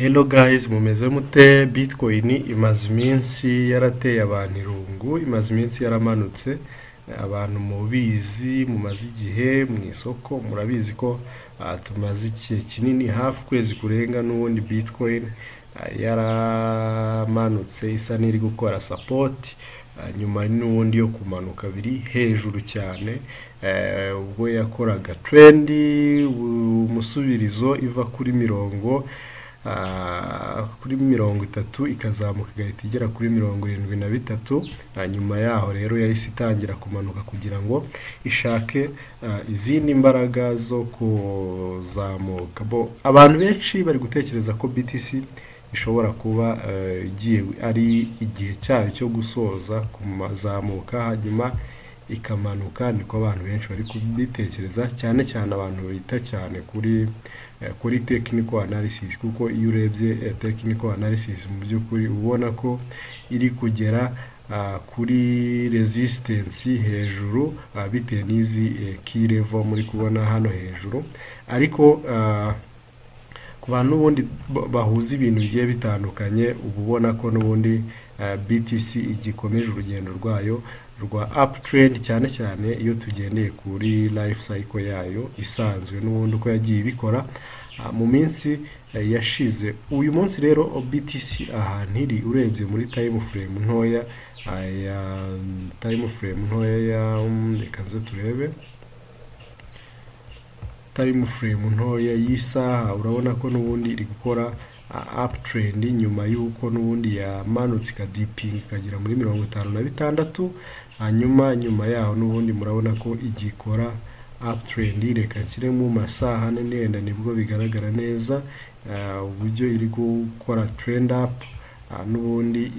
Hello guys, mumeze mute? Bitcoin imaze iminsi yarateye abantu irungu, imaze iminsi yaramanutse. Abantu mubizi mumaze igihe mu isoko murabizi ko tumaze igihe kinini hafi kwezi kurenga n'ubundi Bitcoin yaramanutse isa n'iri gukora support nyuma n'ubundi yo kumanuka biri hejuru cyane ubwo yakoraga trend umusubirizo iva kuri mirongo itatu ikazamuka igahita igera kuri 73. Nyuma yaho rero yahise itangira kumanuka kugira ngo ishake izindi mbaraga zo kuzamuka. Abantu benshi bari gutekereza ko BTC ishobora kuba igiye ari igihe cyayo cyo gusoza kumazamuka hanyuma ikamanuka, niko abantu benshi bari kubitekereza, cyane cyane abantu bita cyane kuri technical analysis, kuko iyo urebye technical analysis mu by'ukuri ubona ko iri kugera kuri resistance hejuru bitewe n'izi key level muri kubona hano hejuru. Ariko ku bantu n'ubundi bahuza ibintu bigiye bitandukanye ubona ko n'ubundi BTC igikomeje urugendo rwayo rwa uptrend, cyane cyane iyo tugendeye kuri life cycle yayo isanzwe n'ubundi uko yagiye ibikora mu minsi yashize. Uyu munsi rero BTC ahantu iri urebye muri time frame ntoya reka turebe time frame ntoya y'isaha, urabona ko n'ubundi iri gukora uptrend nyuma y'uko n'ubundi yamanutse ikadipinga ikagera muri 56. Hanyuma nyuma yaho n'ubundi murabona ko igikora uptrend. Reka nshyire mu masaha nenda nibwo bigaragara neza uburyo iri gukora trend up n'ubundi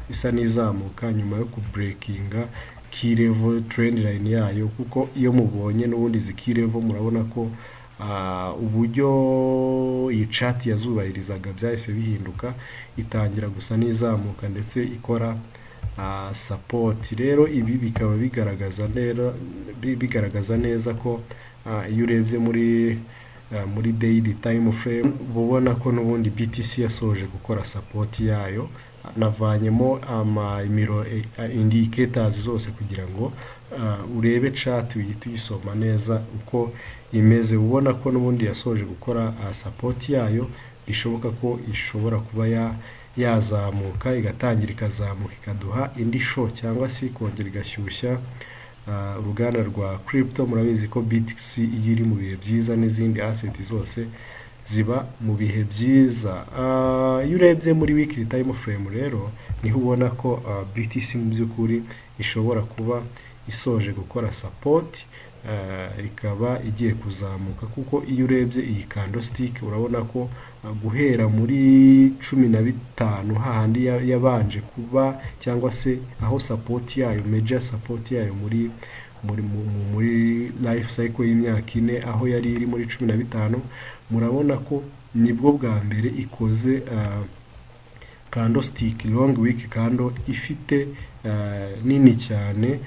isa n'izamuka nyuma yo kubreakinga key level trend line yayo, kuko iyo mubonye n'ubundi izi key level murabona ko uburyo iyi chart yazubahirizaga byahise bihinduka, itangira gusa n'izamuka ndetse ikora support. Rero ibi bikaba bigaragaza neza ko iyo urebye muri daily time frame ubona ko n'ubundi BTC yasoje gukora support yayo. Navanyemo indicators zose kugira ngo urebe chart uyite uyisoma neza uko imeze. Ubona ko n'ubundi yasoje gukora support yayo, bishoboka ko ishobora kuba yazamuka igatangira ikazamuka ikaduha indi show cyangwa se kongera igashyushya uruganda rwa crypto. Murabizi ko BTC iri mu bihe byiza n'izindi asset zose ziba mu bihe byiza. Iyo urebye muri weekly time frame rero niho ubona ko BTC mu by'ukuri ishobora kuba isoje gukora support ikaba igiye kuzamuka, kuko iyo urebye iyi candlestick urabona ko guhera muri 15 hahandi yabanje kuba cyangwa se aho support yayo major support yayo muri life cycle y'imyaka 4 aho yari iri muri 15, murabona ko nibwo bwa mbere ikoze candlestick long week candle ifite nini cyane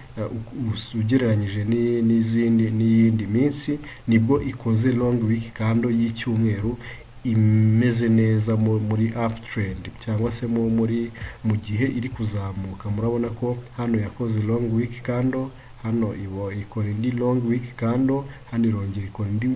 ugereranyije n'iyindi minsi. Nibwo ikoze long week candle y'icyumweru imeze neza muri uptrend cyangwa se mu gihe iri kuzamuka. Murabona ko hano yakoze long week candle, hano ikora indi long week candle, hano irongera ikora indi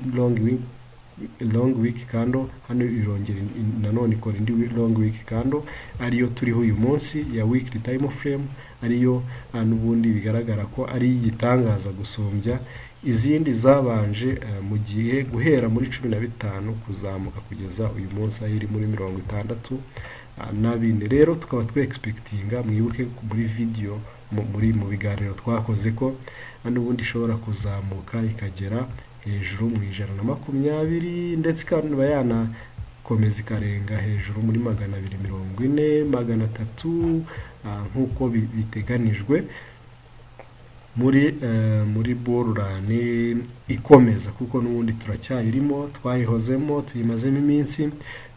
long week candle, hano irongera nanone ikora indi long week candle, ariyo turiho uyu munsi ya weekly time frame, ariyo n'ubundi bigaragara ko ari igitangaza gusumbya izindi zabanje mu gihe guhera muri 15 kuzamuka kugeza uyu munsi iri muri 64. Rero tukaba expectinga, mwibuke muri video mu biganiro twakoze ko n'ubundi ishobora kuzamuka ikagera hejuru mu 120 ndetse kandi bayanakomeza ikarenga hejuru muri 240 300 nk'uko biteganijwe muri bullrun ikomeza, kuko n'ubundi turacyayirimo, twayihozemo tuyimazemo iminsi,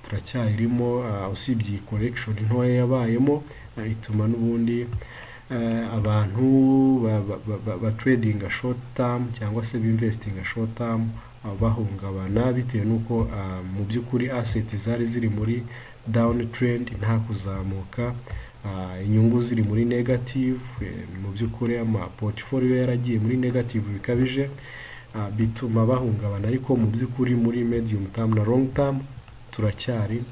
turacyayirimo. Usibye correction ntoya yabayemo ituma n'ubundi abantu ba trading short term cyangwa se investing short term bahungabana bitewe nuko mu by'ukuri asset zari ziri muri down trend nta kuzamuka, inyungu ziri muri negative, mu by'ukuri ama portfolio yaragiye muri negative bikabije, bituma bahungabana. Ariko mu by'ukuri muri medium term na long term turacyari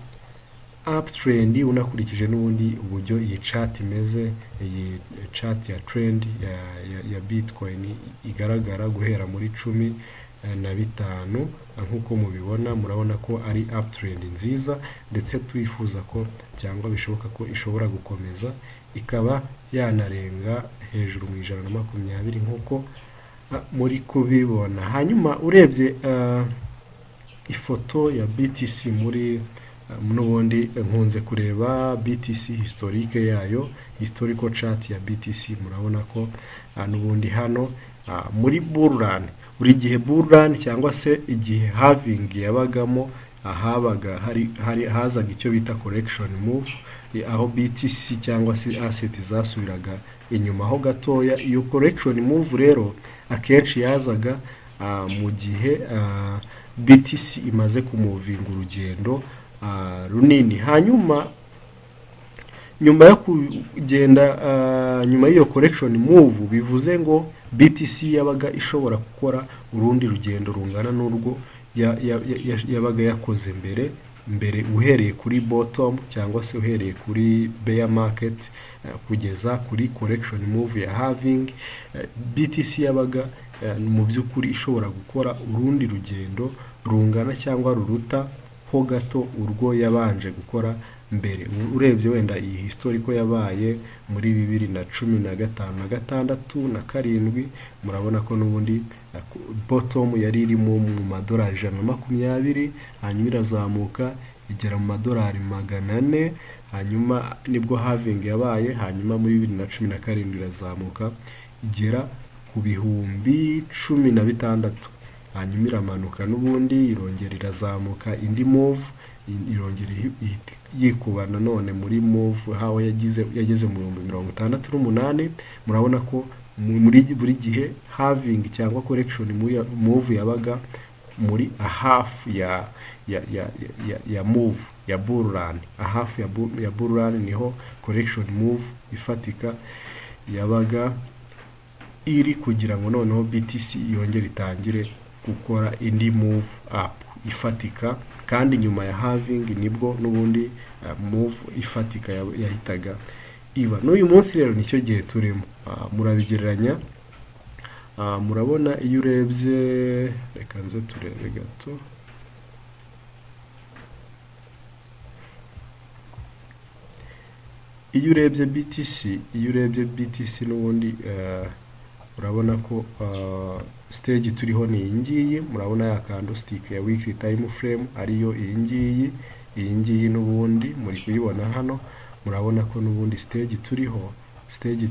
uptrend, unakurikije n'ubundi uburyo iyi chart imeze, iyi chart ya trend ya Bitcoin igaragara guhera muri 15 nk'uko mubibona, murabona ko ari uptrend nziza, ndetse twifuza ko cyangwa bishoboka ko ishobora gukomeza ikaba yanarenga hejuru mu 120 nk'uko muri kubibona. Hanyuma urebye ifoto ya BTC muri n'ubundi nkunze kureba BTC historique yayo, historical chart ya BTC, murabona ko n'ubundi hano muri bull run, buri gihe bull run cyangwa se igihe halving yabagamo, habaga hazaga icyo bita correction move, aho BTC cyangwa se asset zasubiraga inyuma ho gatoya. Iyo correction move rero akenshi yazaga mu gihe BTC imaze kumuvinga urugendo runini. Hanyuma nyuma yo kugenda nyuma y'iyo correction move, bivuze ngo BTC yabaga ishobora gukora urundi rugendo rungana n'urwo yabaga yakoze mbere uhereye kuri bottom cyangwa se uhereye kuri bear market kugeza kuri correction move ya halving. BTC yabaga mu by'ukuri ishobora gukora urundi rugendo rungana cyangwa ruruta ho gato urwo yabanje gukora mbere. Urebye wenda iyi historical yabaye muri 2015 na 6 na 7, murabona ko n'ubundi bottom yari iri mu madolari 120, hanyuma irazamuka igera mu madolari 400, hanyuma nibwo halving yabaye, hanyuma muri 2017 irazamuka igera ku bihumbi 16, hanyuma iramanuka n'ubundi irongera irazamuka indi move, irongera yikubana none muri move hawo yageze mu 68. Murabona ko muri buri gihe halving cyangwa correction move yabaga muri a half ya move ya bull run, a half ya bull run niho correction move ifatika yabaga iri, kugira ngo noneho BTC yongere itangire gukora indi move up ifatika. Kandi nyuma ya halving nibwo n'ubundi move ifatika yahitaga iba. N'uyu munsi rero nicyo gihe turimo, murabigereranya, murabona iyo urebye, reka nze turebe gato, iyo urebye BTC n'ubundi urabona ko stage turiho ni iyi ngiyi, murabona ya candlestick ya weekly time frame ariyo iyi ngiyi n'ubundi muri kuyibona hano. Murabona ko n'ubundi stage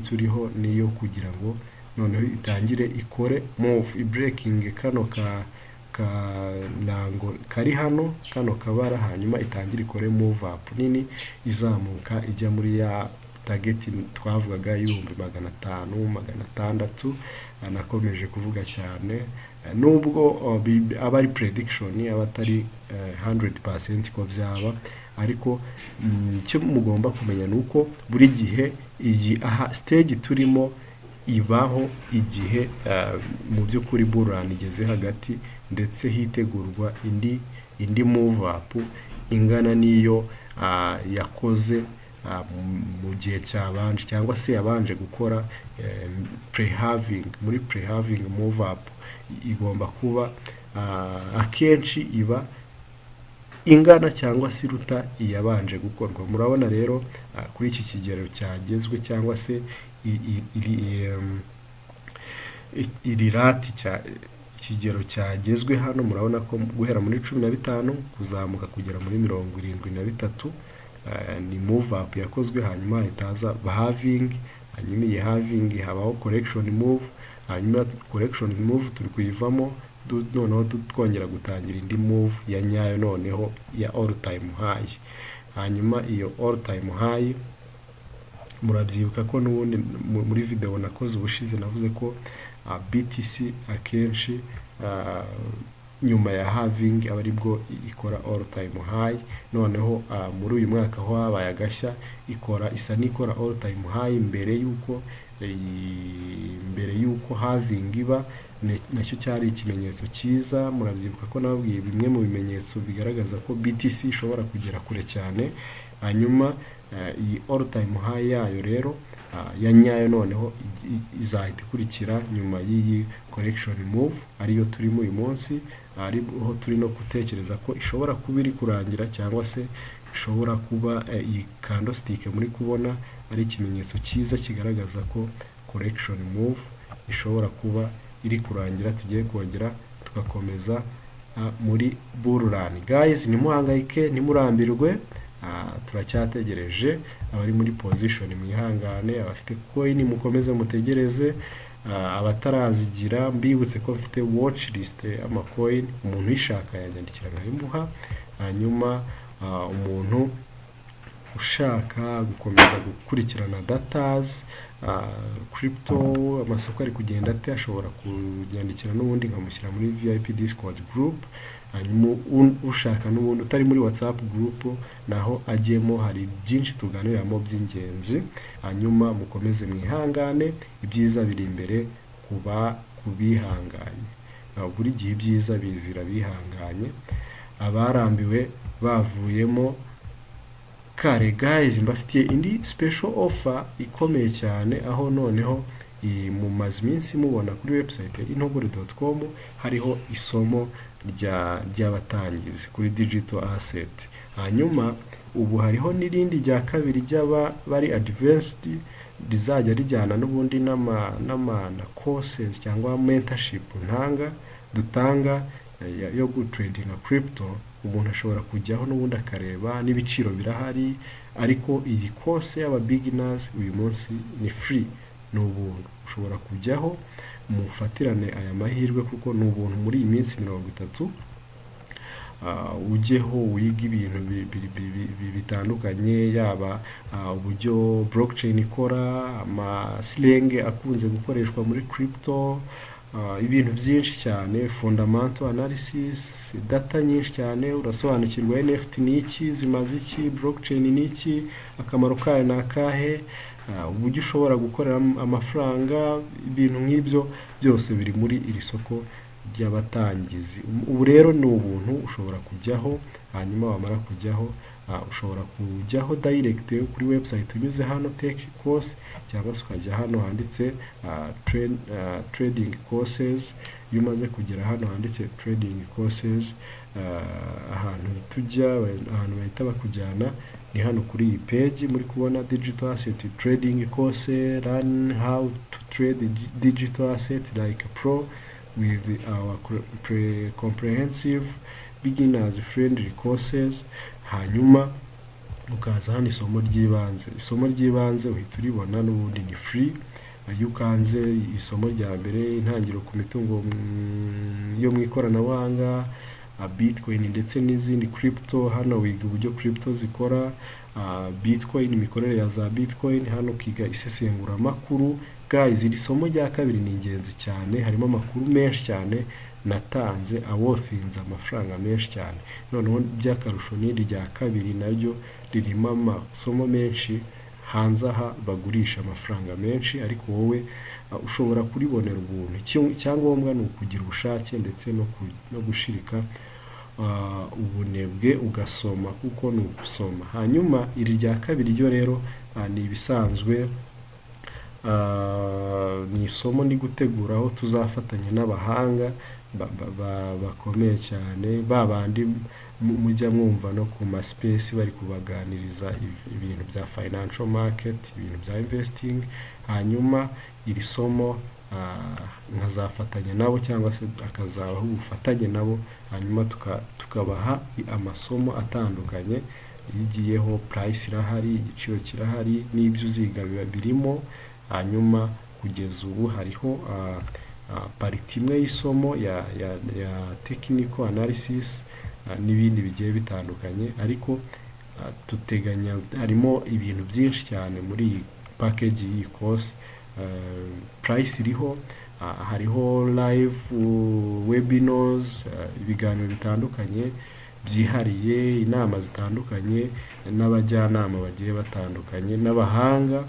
turiho niyo kugira ngo noneho itangire ikore move breaking kano nango kari hano, kano kabara, hanyuma itangire ikore move up nini izamuka ijya muri ya target twavugaga 1500-1600. Nakomeje kuvuga cyane, nubwo abari prediction abatari 100% ko byaba, ariko cyo mugomba kumenya nuko buri gihe iyi stage turimo ibaho igihe mu by'ukuri bull run igeze hagati, ndetse hitegurwa indi move up ingana niyo yakoze mu gihe cyabanje cyangwa se yabanje gukora pre-halving. Muri pre-halving move up igomba kuba akenshi iba ingana cyangwa se iruta iyabanje gukorwa. Murabona rero kuri iki kigero cyagezwe cyangwa se iri rati ikigero cyagezwe hano, murabona ko guhera muri 15 kuzamuka kugera muri 73 ni move up yakozwe, hanyuma itaza halving, hanyuma iyi halving habaho correction move, hanyuma correction move turi kuyivamo noneho twongera gutangira indi move ya nyayo noneho ya all time high. Hanyuma iyo all time high murabyibuka ko n'ubundi muri video nakoze ubushize navuze ko BTC akenshi nyuma ya halving aba aribwo ikora all time high. Noneho muri uyu mwaka ho habaye agashya isa n'ikora all time high mbere yuko halving iba. Nacyo cyari ikimenyetso cyiza. Murabyibuka ko nababwiye bimwe mu bimenyetso bigaragaza ko BTC ishobora kugera kure cyane. Hanyuma iyi all time high yayo rero ya nyayo noneho izahita ikurikira nyuma y'iyi correction move ariyo turimo uyu munsi, ariho turi no gutekereza ko ishobora kuba iri kurangira, cyangwa se ishobora kuba iyi candlestick muri kubona ari ikimenyetso cyiza kigaragaza ko correction move ishobora kuba iri kurangira, tugiye kongera tugakomeza muri bull run. Guys, nimuhangayike, nimurambirwe, turacyategereje. Abari muri position mwihangane, abafite coin mukomeze mutegereze, abatarazigira mbibutse ko mfite watch list y'amacoin, umuntu yishaka yanyandikira nkayimuha. Hanyuma umuntu ushaka gukomeza gukurikirana datas crypto amasoko ari kugenda ate ashobora kunyandikira n'ubundi nkamushyira muri VIP Discord group. Hanyuma ushaka n'ubundi utari muri WhatsApp group naho ajyemo, hari byinshi tuganiramo by'ingenzi. Hanyuma mukomeze mwihangane, ibyiza biri imbere kubihanganye. Buri gihe ibyiza bizira bihanganye. Abarambiwe bavuyemo kare. Guys, mbafitiye indi special offer ikomeye cyane, aho noneho mu maziminsi mubona kuri website intogore.com hariho isomo ry'abatangizi kuri digital asset. Hanyuma ubu hariho n'irindi rya kabiri bari advanced rizajya rijyana n'ubundi na courses cyangwa mentorship dutanga yo gutradinga crypto. Umuntu ashobora kujyaho n'ubundi akareba n'ibiciro birahari, ariko iyi course y'aba beginners uyu munsi ni free, ni ubuntu. Ushobora kujyaho mufatirane aya mahirwe kuko ni ubuntu muri iyi minsi 30. Ujyeho wiga ibintu bitandukanye, yaba uburyo blockchain ikora, slang akunze gukoreshwa muri crypto, ibintu byinshi cyane, fundamental analysis, data nyinshi cyane. Urasobanukirwa NFT ni iki, zimaze iki, blockchain ni iki, akamaro kayo ni akahe, uburyo ushobora gukorera amafaranga. Ibintu nk'ibyo byose biri muri iri soko ry'abatangizi. Ubu rero ni ubuntu, ushobora kujyaho. Hanyuma wamara kujyaho ushobora kujyaho direct kuri website unyuze hano take course, cyangwa se ukajya hano handitse trading courses. Iyo umaze kugera hano handitse trading courses, ahantu tujya, ahantu bahita bakujyana ni hano kuri iyi page muri kubona digital asset trading course, learn how to trade digital asset like a pro with our comprehensive beginners friendly courses. Hanyuma ukaza hano isomo ry'ibanze uhita uribona n'ubundi ni free. Iyo ukanze isomo rya mbere, intangiriro ku mitungo yo mu ikoranabuhanga, Bitcoin ndetse n'izindi crypto, hano wiga uburyo crypto zikora, Bitcoin, imikorere ya za Bitcoin, hano ukiga isesenguramakuru. Guys, iri somo rya kabiri ni ingenzi cyane, harimo amakuru menshi cyane natanze awofinze amafaranga menshi cyane. Noneho by'akarusho n'iri rya kabiri naryo ririmo amasomo menshi hanze aha bagurisha amafaranga menshi, ariko wowe ushobora kuribonera ubuntu. Icyangombwa ni ukugira ubushake ndetse no gushirika ubunebwe ugasoma, kuko ni ugusoma. Hanyuma iri rya kabiri ryo rero ni ibisanzwe, ni isomo ndi gutegura aho tuzafatanya n'abahanga bakomeye cyane, babandi mujya mwumva no ku ma space bari kubaganiriza ibintu bya financial market, ibintu bya investing. Hanyuma iri somo nkazafatanya nabo, cyangwa se akazabaho ubufatanye nabo. Hanyuma tukabaha amasomo atandukanye, yigiyeho price irahari, igiciro kirahari, n'ibyo uziga birimo. Hanyuma kugeza ubu hariho pariti imwe y'isomo ya technical analysis n'ibindi bigiye bitandukanye, ariko tuteganya harimo ibintu byinshi cyane muri iyi package y'iyi course. Price iriho, hariho live webinars, ibiganiro bitandukanye byihariye, inama zitandukanye n'abajyanama bagiye batandukanye n'abahanga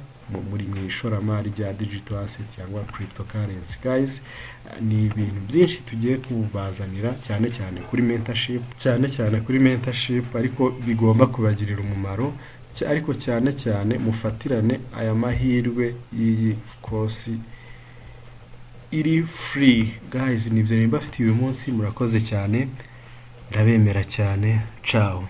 muri mu ishoramari rya digital asset cyangwa cryptocurrency. Guys, ni ibintu byinshi tugiye kubazanira cyane cyane kuri mentorship, ariko bigomba kubagirira umumaro, ariko cyane mufatirane aya mahirwe y'iyi course iri free. Guys, nibyo nimba afite uyu munsi, murakoze cyane, ndabemera cyane. Ciao.